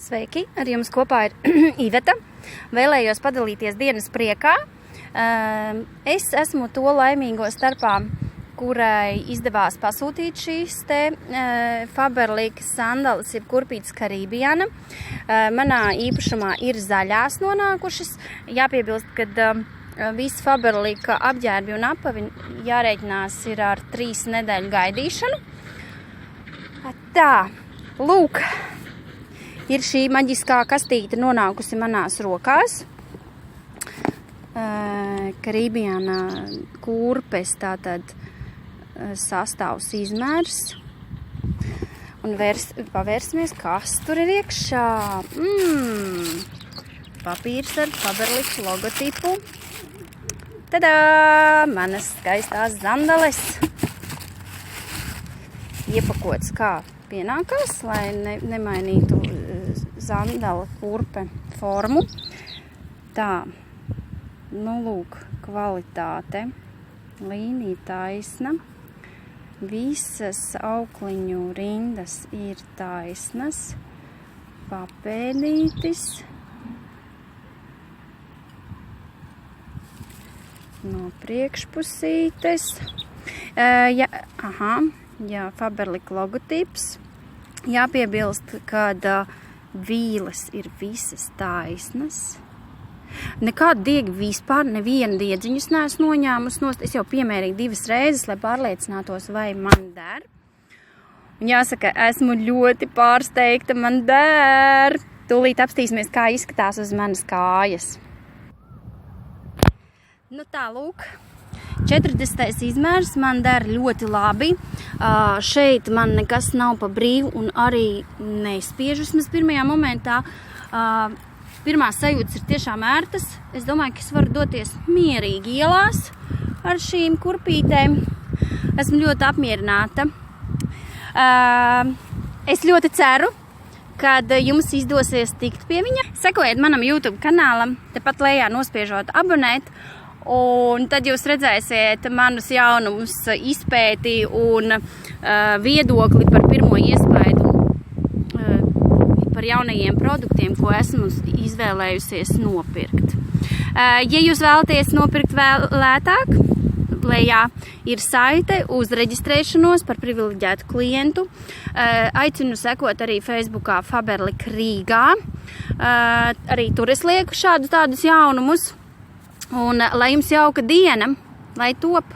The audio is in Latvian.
Sveiki, ar jums kopā ir Iveta. Vēlējos padalīties dienas priekā. Es esmu to laimīgo starpā, kurai izdevās pasūtīt šīs te Faberlic sandalas, jeb kurpītes Caribbean. Manā īpašumā ir zaļās nonākušas. Jāpiebilst, ka visi Faberlic apģērbi un apavi jārēķinās ir ar 3 nedēļu gaidīšanu. Tā, lūk. Ir šī maģiskā kastīte nonākusi manās rokās. Caribbean kurpes, tātad sastāvs izmērs. Un pavērsimies, kas tur ir iekšā. Papīrs ar Faberlic logotipu. Tadā! Manas skaistās sandales. Iepakots kā pienākās, lai nemainītu sandala kurpe formu. Tā, nu lūk, kvalitāte, līnija taisna, visas aukliņu rindas ir taisnas, papēdītis, no priekšpusītes, Faberlic logotips. Jāpiebilst, kad vīles ir visas taisnas. Nekādu diegu vispār, nevienu diedziņus neesmu noņēmusi nost. Es jau piemērīju 2 reizes, lai pārliecinātos, vai man der. Un jāsaka, esmu ļoti pārsteigta, man der. Tūlīt apstīsimies, kā izskatās uz manas kājas. Nu tā, lūk. 40. izmērs man der ļoti labi. Šeit man nekas nav pa brīvu un arī nespiež vismaz pirmajā momentā. Pirmās sajūtas ir tiešām ērtas. Es domāju, ka es varu doties mierīgi ielās ar šīm kurpītēm. Esmu ļoti apmierināta. Es ļoti ceru, kad jums izdosies tikt pie viņa. Sekojiet manam YouTube kanālam, tepat lejā nospiežot abonēt. Un tad jūs redzēsiet manus jaunumus, izpēti un viedokli par pirmo iespaidu par jaunajiem produktiem, ko esmu izvēlējusies nopirkt. Ja jūs vēlaties nopirkt vēl lētāk, lejā ir saite uz reģistrēšanos par privileģētu klientu. Aicinu sekot arī Facebookā Faberlic Rīgā. Arī tur es lieku šādus tādus jaunumus. Un lai jums jauka diena, lai top!